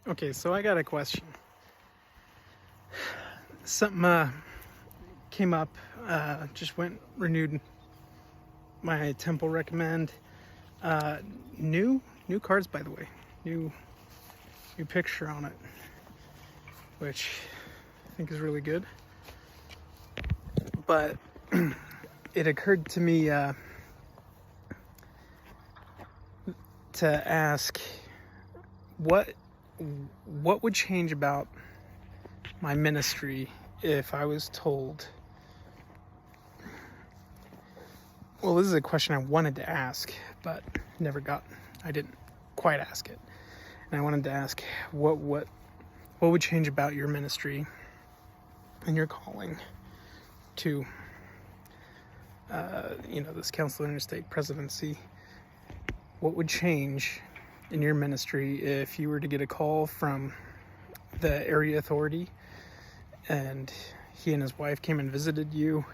Okay, so I got a question. Something came up, just renewed my temple recommend. New cards, by the way. New picture on it, which I think is really good. But it occurred to me to ask what would change about my ministry if I was told. Well, this is a question I wanted to ask, but I didn't quite ask it. And I wanted to ask what would change about your ministry and your calling to this council interstate presidency. What would change in your ministry if you were to get a call from the area authority and he and his wife came and visited you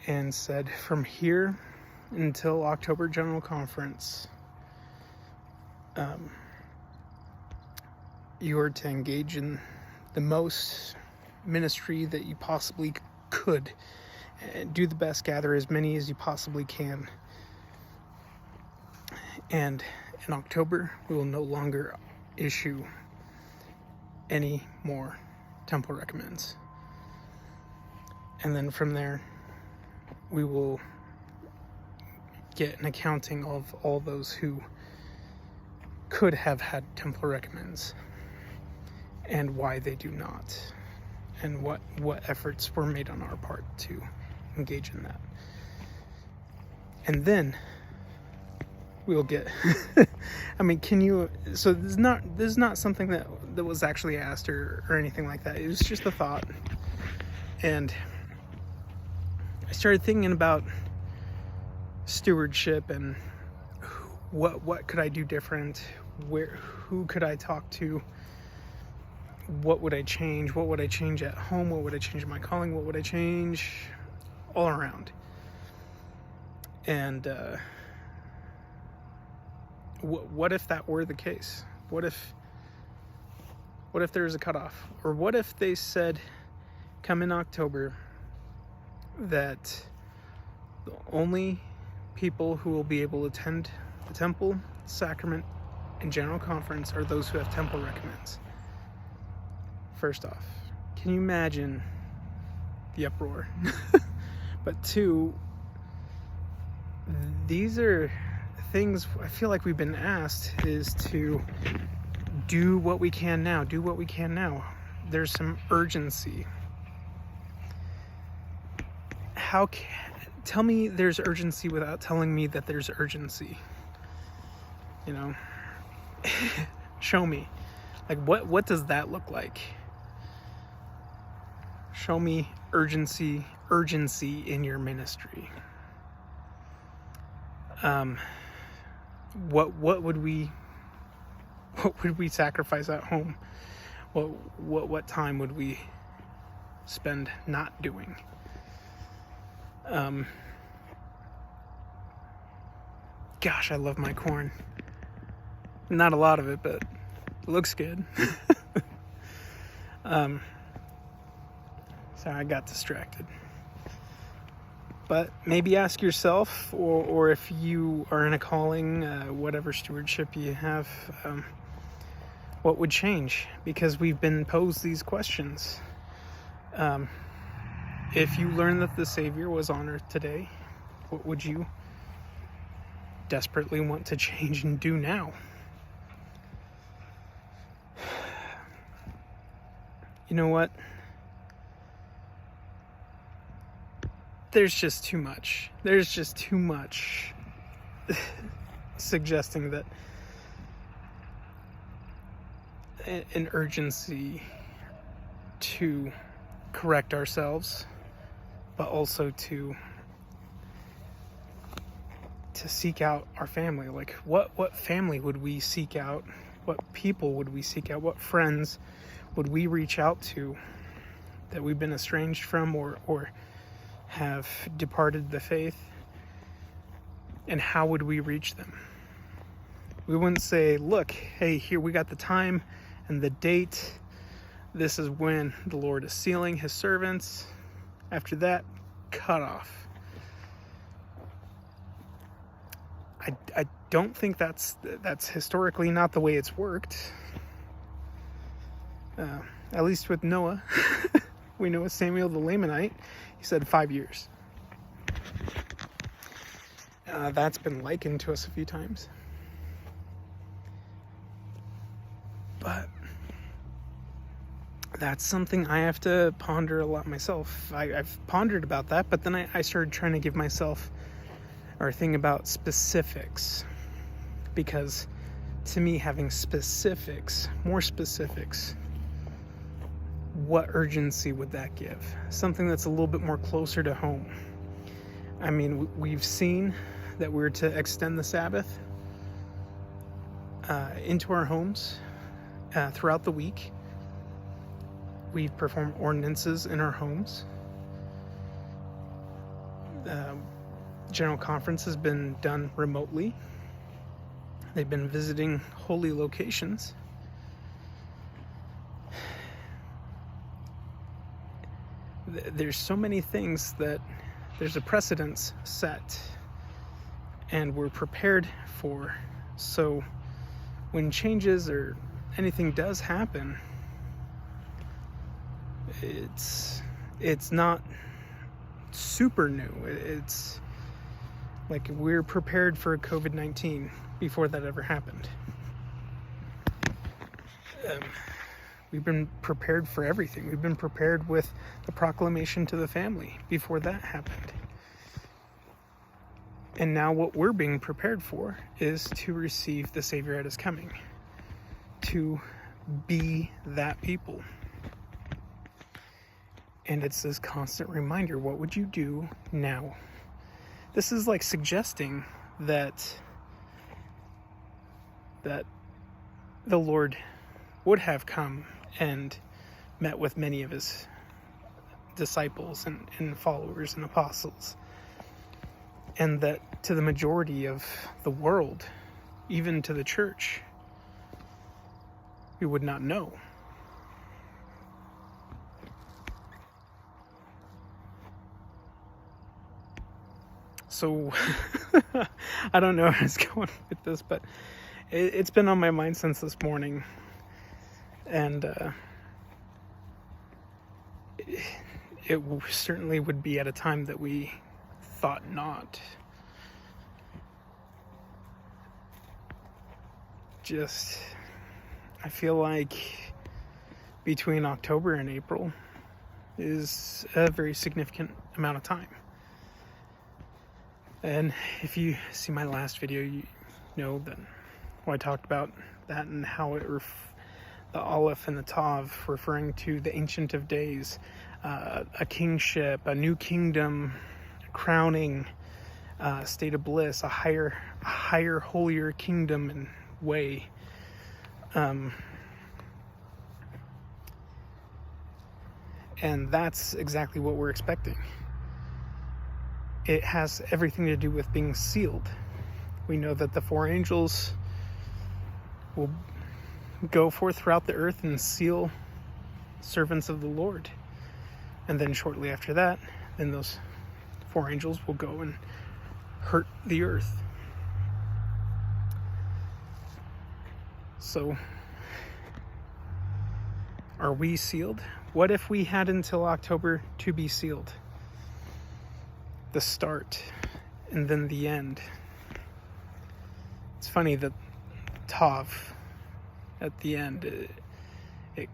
and said, from here until October General Conference, you are to engage in the most ministry that you possibly could, and do the best, gather as many as you possibly can. And in October, we will no longer issue any more temple recommends. And then from there, we will get an accounting of all those who could have had temple recommends and why they do not, and what efforts were made on our part to engage in that. And then we'll get I mean, so this is not something that was actually asked or anything like that. It was just a thought. And I started thinking about stewardship and what could I do different? Who could I talk to? What would I change? What would I change at home? What would I change in my calling? What would I change all around? And what if that were the case? What if there was a cutoff? Or what if they said, come in October, that the only people who will be able to attend the temple, sacrament, and general conference are those who have temple recommends? First off, can you imagine the uproar? But two, these are things I feel like we've been asked, is to do what we can now. There's some urgency. Tell me there's urgency without telling me that there's urgency. Show me. Like, what does that look like? Show me urgency in your ministry. What would we sacrifice at home? What time would we spend not doing? Gosh, I love my corn. Not a lot of it, but it looks good. Sorry, I got distracted. But maybe ask yourself, or if you are in a calling, whatever stewardship you have, what would change? Because we've been posed these questions. If you learned that the Savior was on earth today, what would you desperately want to change and do now? You know what? There's just too much suggesting that an urgency to correct ourselves, but also to seek out our family. Like, what family would we seek out? What people would we seek out? What friends would we reach out to that we've been estranged from or have departed the faith? And how would we reach them? We wouldn't say, look, hey, here, we got the time and the date. This is when the Lord is sealing his servants. After that, cut off. I don't think that's historically not the way it's worked. At least with Noah. We know with Samuel the Lamanite, he said 5 years. That's been likened to us a few times. But that's something I have to ponder a lot myself. I've pondered about that, but then I started trying to give myself or think about specifics. Because to me, having specifics, more specifics, what urgency would that give? Something that's a little bit more closer to home. I mean, we've seen that we're to extend the Sabbath into our homes throughout the week. We've performed ordinances in our homes. General Conference has been done remotely. They've been visiting holy locations. There's so many things that there's a precedence set and we're prepared for. So when changes or anything does happen, it's not super new. It's like we're prepared for COVID-19 before that ever happened. We've been prepared for everything. We've been prepared with the proclamation to the family before that happened. And now what we're being prepared for is to receive the Savior at his coming, to be that people. And it's this constant reminder, what would you do now? This is like suggesting that the Lord would have come and met with many of his disciples and followers and apostles. And that to the majority of the world, even to the church, we would not know. So, I don't know where I was going with this, but it's been on my mind since this morning. And it certainly would be at a time that we thought not. I feel like between October and April is a very significant amount of time. And if you see my last video, you know that I talked about that and how the Aleph and the Tav referring to the Ancient of Days, a kingship, a new kingdom, crowning, state of bliss, a higher, holier kingdom and way. And that's exactly what we're expecting. It has everything to do with being sealed. We know that the 4 angels will go forth throughout the earth and seal servants of the Lord. And then shortly after that, then those 4 angels will go and hurt the earth. So, are we sealed? What if we had until October to be sealed? The start and then the end. It's funny that Tav at the end, it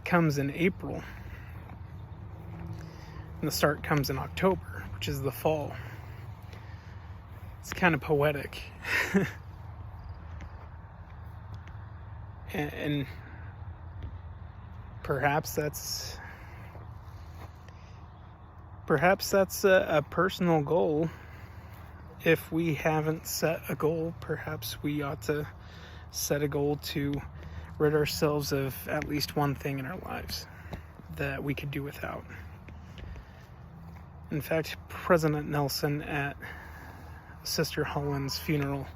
comes in April and the start comes in October, which is the fall. It's kind of poetic. and perhaps that's a personal goal. If we haven't set a goal, perhaps we ought to set a goal to rid ourselves of at least one thing in our lives that we could do without. In fact, President Nelson at Sister Holland's funeral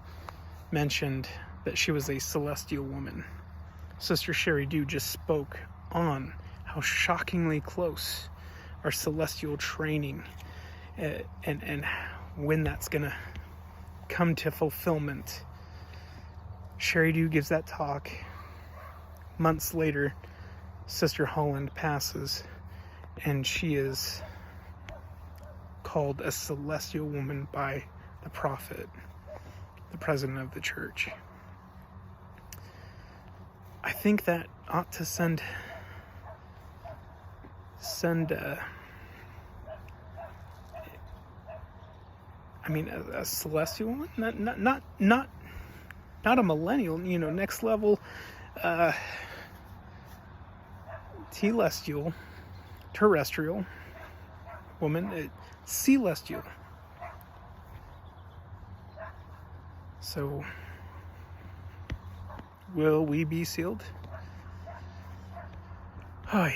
mentioned that she was a celestial woman. Sister Sherry Dew just spoke on how shockingly close our celestial training and when that's going to come to fulfillment. Sherry Dew gives that talk. Months later, Sister Holland passes, and she is called a celestial woman by the prophet, the president of the church. I think that ought to send a celestial one, not a millennial, next level, telestial, terrestrial woman, celestial. So, will we be sealed? Hi.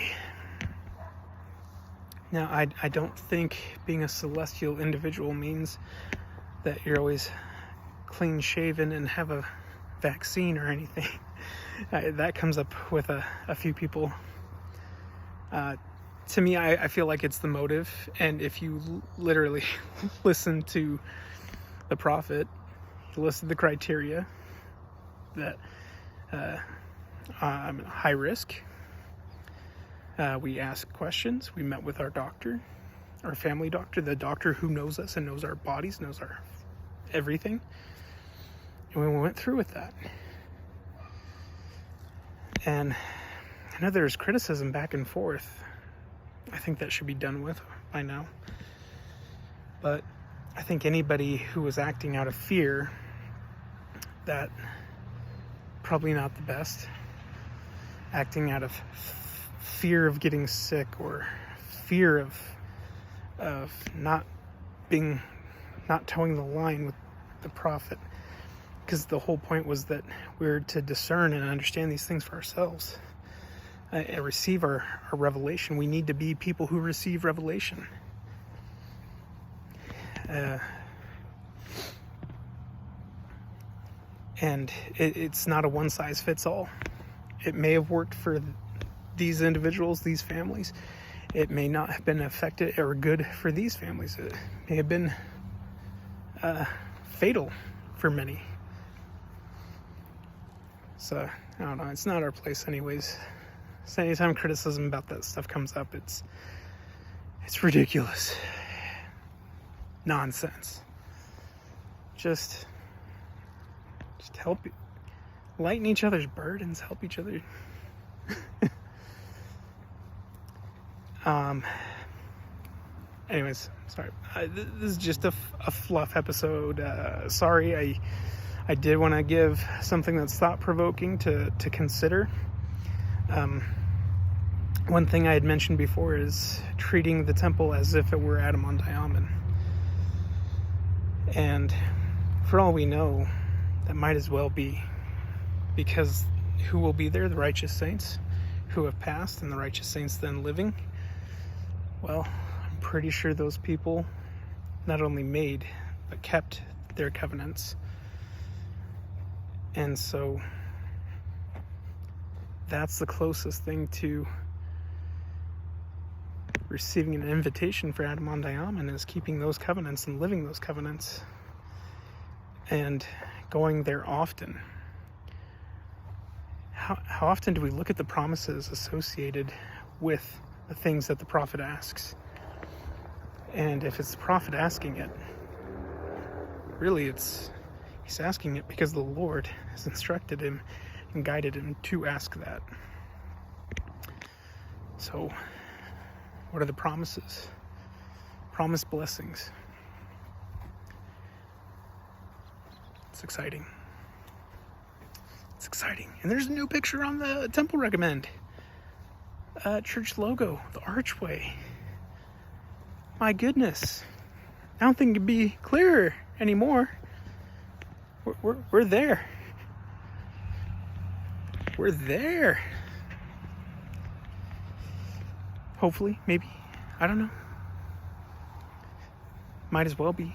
Now, I don't think being a celestial individual means that you're always clean-shaven and have a vaccine or anything. That comes up with a few people. To me, I feel like it's the motive, and if you literally listen to the prophet, he listed the criteria that I'm high risk. We asked questions. We met with our doctor, our family doctor, the doctor who knows us and knows our bodies, knows our everything. And we went through with that. And I know there's criticism back and forth. I think that should be done with by now. But I think anybody who was acting out of fear, that probably not the best. Acting out of fear of getting sick, or fear of not towing the line with the prophet, because the whole point was that we're to discern and understand these things for ourselves and receive our revelation. We need to be people who receive revelation. And it's not a one-size-fits-all. It may have worked for these individuals, these families. It may not have been effective or good for these families. It may have been fatal for many. So, I don't know. It's not our place anyways. So anytime criticism about that stuff comes up, it's ridiculous. Nonsense. Just help, lighten each other's burdens, help each other. Anyways, sorry. This is just a fluff episode. Sorry, I did want to give something that's thought-provoking to consider. One thing I had mentioned before is treating the temple as if it were Adam-ondi-Ahman. And for all we know, that might as well be, because who will be there? The righteous saints who have passed, and the righteous saints then living. Well, I'm pretty sure those people not only made, but kept their covenants. And so that's the closest thing to receiving an invitation for Adam-ondi-Ahman, is keeping those covenants and living those covenants and going there often. How often do we look at the promises associated with the things that the prophet asks? And if it's the prophet asking it, really he's asking it because the Lord has instructed him and guided him to ask that. So, what are the promises? Promised blessings. It's exciting. It's exciting. And there's a new picture on the Temple Recommend. Church logo, the archway. My goodness. I don't think it could be clearer anymore. We're there. We're there. Hopefully, maybe. I don't know. Might as well be.